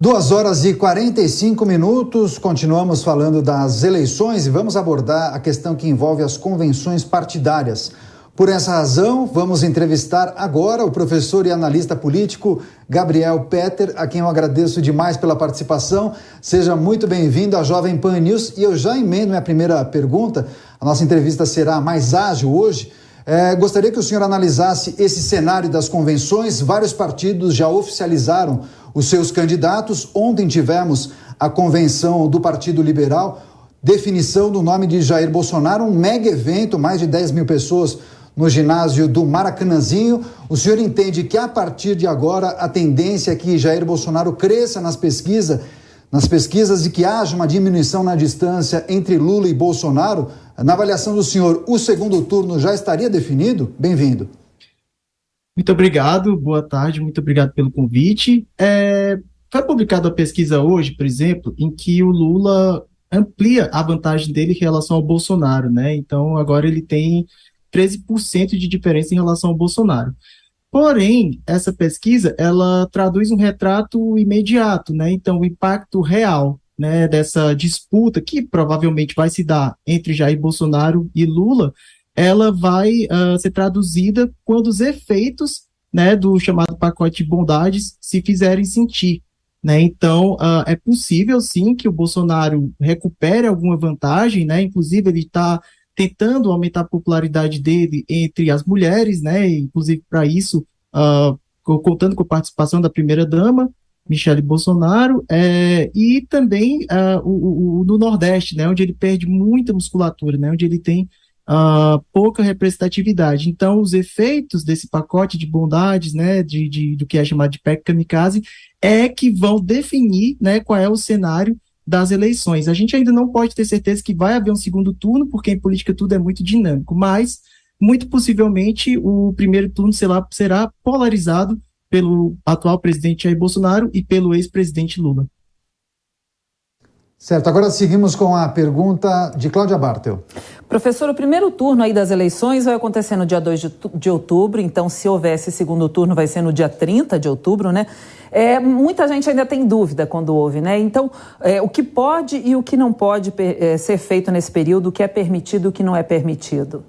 2h45, continuamos falando das eleições e vamos abordar a questão que envolve as convenções partidárias. Por essa razão, vamos entrevistar agora o professor e analista político Gabriel Peter, a quem eu agradeço demais pela participação. Seja muito bem-vindo à Jovem Pan News. E eu já emendo minha primeira pergunta, a nossa entrevista será mais ágil hoje. Gostaria que o senhor analisasse esse cenário das convenções. Vários partidos já oficializaram os seus candidatos. Ontem tivemos a convenção do Partido Liberal, definição do nome de Jair Bolsonaro, um mega evento, mais de 10 mil pessoas no ginásio do Maracanãzinho. O senhor entende que a partir de agora a tendência é que Jair Bolsonaro cresça nas pesquisas e que haja uma diminuição na distância entre Lula e Bolsonaro? Na avaliação do senhor, o segundo turno já estaria definido? Bem-vindo. Muito obrigado, boa tarde, muito obrigado pelo convite. Foi publicada a pesquisa hoje, por exemplo, em que o Lula amplia a vantagem dele em relação ao Bolsonaro, né? Então, agora ele tem 13% de diferença em relação ao Bolsonaro. Porém, essa pesquisa, ela traduz um retrato imediato, né? Então, o impacto real, né, dessa disputa, que provavelmente vai se dar entre Jair Bolsonaro e Lula, ela vai ser traduzida quando os efeitos, né, do chamado pacote de bondades se fizerem sentir, né? Então, é possível, sim, que o Bolsonaro recupere alguma vantagem, né? Inclusive, ele está tentando aumentar a popularidade dele entre as mulheres, né? Inclusive, para isso, contando com a participação da primeira-dama, Michele Bolsonaro, e também no Nordeste, né? Onde ele perde muita musculatura, né? Onde ele tem pouca representatividade. Então, os efeitos desse pacote de bondades, né, do que é chamado de PEC kamikaze, que vão definir, né, qual é o cenário das eleições. A gente ainda não pode ter certeza que vai haver um segundo turno, porque em política tudo é muito dinâmico, mas, muito possivelmente, o primeiro turno será polarizado pelo atual presidente Jair Bolsonaro e pelo ex-presidente Lula. Certo, agora seguimos com a pergunta de Cláudia Bartel. Professor, o primeiro turno aí das eleições vai acontecer no dia 2 de outubro, então se houver esse segundo turno vai ser no dia 30 de outubro, né? Muita gente ainda tem dúvida quando ouve, né? Então, o que pode e o que não pode ser feito nesse período, o que é permitido e o que não é permitido?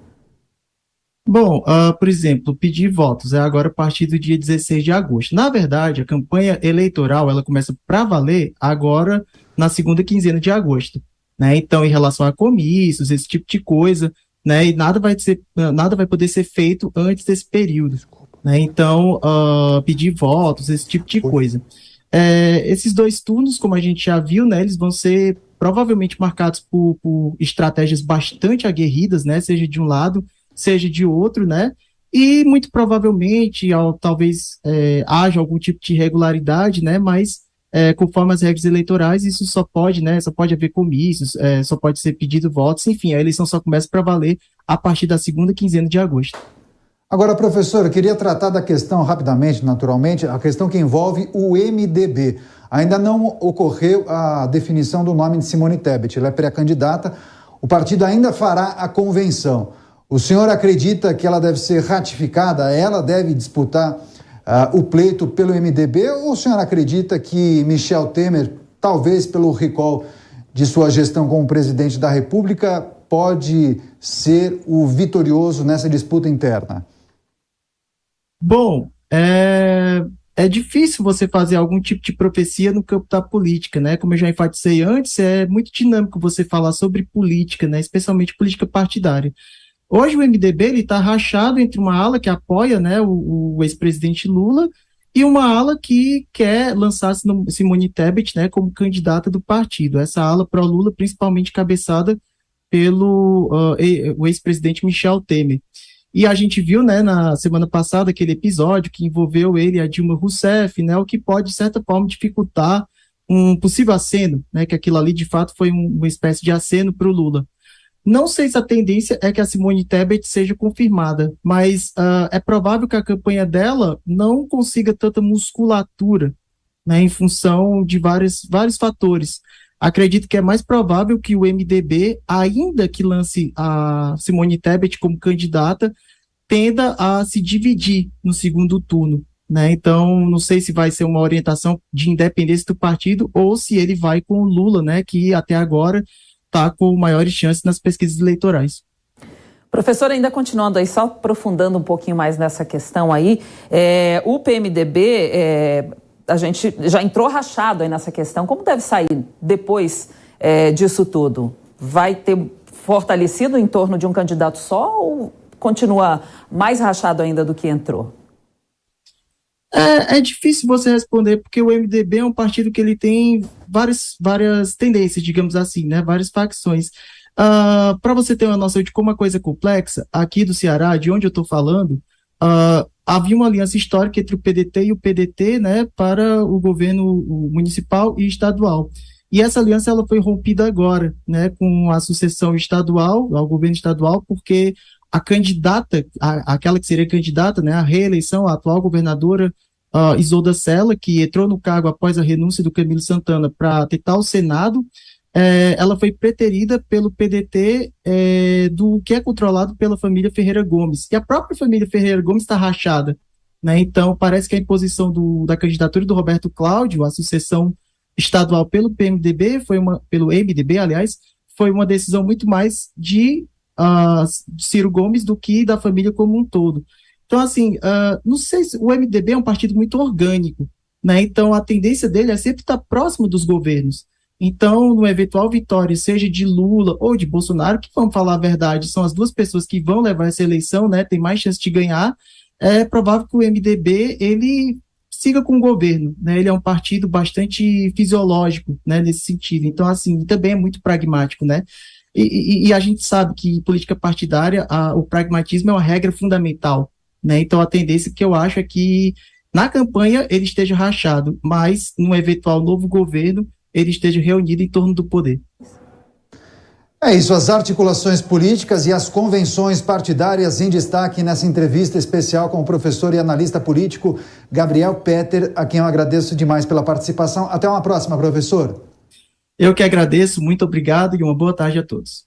Bom, por exemplo, pedir votos é agora a partir do dia 16 de agosto. Na verdade, a campanha eleitoral ela começa para valer agora na segunda quinzena de agosto, né? Então, em relação a comícios, esse tipo de coisa, né? E nada vai poder ser feito antes desse período, né? Então, pedir votos, esse tipo de coisa. Esses dois turnos, como a gente já viu, né? Eles vão ser provavelmente marcados por estratégias bastante aguerridas, né? Seja de um lado, seja de outro, né? E muito provavelmente, talvez haja algum tipo de irregularidade, né? Mas conforme as regras eleitorais, isso só pode haver comícios, só pode ser pedido votos, enfim, a eleição só começa para valer a partir da segunda quinzena de agosto. Agora, professor, eu queria tratar da questão rapidamente, naturalmente, a questão que envolve o MDB. Ainda não ocorreu a definição do nome de Simone Tebet, ela é pré-candidata, o partido ainda fará a convenção. O senhor acredita que ela deve ser ratificada, ela deve disputar o pleito pelo MDB, ou o senhor acredita que Michel Temer, talvez pelo recall de sua gestão como presidente da República, pode ser o vitorioso nessa disputa interna? Bom, é difícil você fazer algum tipo de profecia no campo da política, né? Como eu já enfatizei antes, é muito dinâmico você falar sobre política, né? Especialmente política partidária. Hoje o MDB está rachado entre uma ala que apoia, né, o ex-presidente Lula e uma ala que quer lançar Simone Tebet, né, como candidata do partido. Essa ala pró-Lula, principalmente cabeçada pelo o ex-presidente Michel Temer. E a gente viu, né, na semana passada aquele episódio que envolveu ele e a Dilma Rousseff, né, o que pode, de certa forma, dificultar um possível aceno, né, que aquilo ali, de fato, foi uma espécie de aceno para o Lula. Não sei se a tendência é que a Simone Tebet seja confirmada, mas é provável que a campanha dela não consiga tanta musculatura, né, em função de vários fatores. Acredito que é mais provável que o MDB, ainda que lance a Simone Tebet como candidata, tenda a se dividir no segundo turno, né? Então, não sei se vai ser uma orientação de independência do partido ou se ele vai com o Lula, né? Que até agora está com maiores chances nas pesquisas eleitorais. Professor, ainda continuando aí, só aprofundando um pouquinho mais nessa questão aí, o PMDB, a gente já entrou rachado aí nessa questão. Como deve sair depois disso tudo? Vai ter fortalecido em torno de um candidato só ou continua mais rachado ainda do que entrou? É difícil você responder, porque o MDB é um partido que ele tem várias tendências, digamos assim, né? Várias facções. Para você ter uma noção de como a coisa é complexa, aqui do Ceará, de onde eu estou falando, havia uma aliança histórica entre o PDT e o PDT, né, para o governo municipal e estadual. E essa aliança ela foi rompida agora, né, com a sucessão estadual, ao governo estadual, porque a candidata, aquela que seria candidata, né, à reeleição, a atual governadora Isolda Sela, que entrou no cargo após a renúncia do Camilo Santana para tentar o Senado, ela foi preterida pelo PDT, do que é controlado pela família Ferreira Gomes. E a própria família Ferreira Gomes está rachada, né? Então, parece que a imposição da candidatura do Roberto Cláudio, a sucessão estadual pelo PMDB, pelo MDB, aliás, foi uma decisão muito mais de Ciro Gomes do que da família como um todo. Então, assim, não sei se o MDB é um partido muito orgânico, né? Então, a tendência dele é sempre estar próximo dos governos. Então, no eventual vitória, seja de Lula ou de Bolsonaro, que, vamos falar a verdade, são as duas pessoas que vão levar essa eleição, né, tem mais chance de ganhar, é provável que o MDB, ele siga com o governo, né, ele é um partido bastante fisiológico, né, nesse sentido. Então, assim, também é muito pragmático, né, e a gente sabe que em política partidária, o pragmatismo é uma regra fundamental, né, então a tendência que eu acho é que na campanha ele esteja rachado, mas no eventual novo governo, ele esteja reunido em torno do poder. É isso, as articulações políticas e as convenções partidárias em destaque nessa entrevista especial com o professor e analista político Gabriel Peter, a quem eu agradeço demais pela participação. Até uma próxima, professor. Eu que agradeço, muito obrigado e uma boa tarde a todos.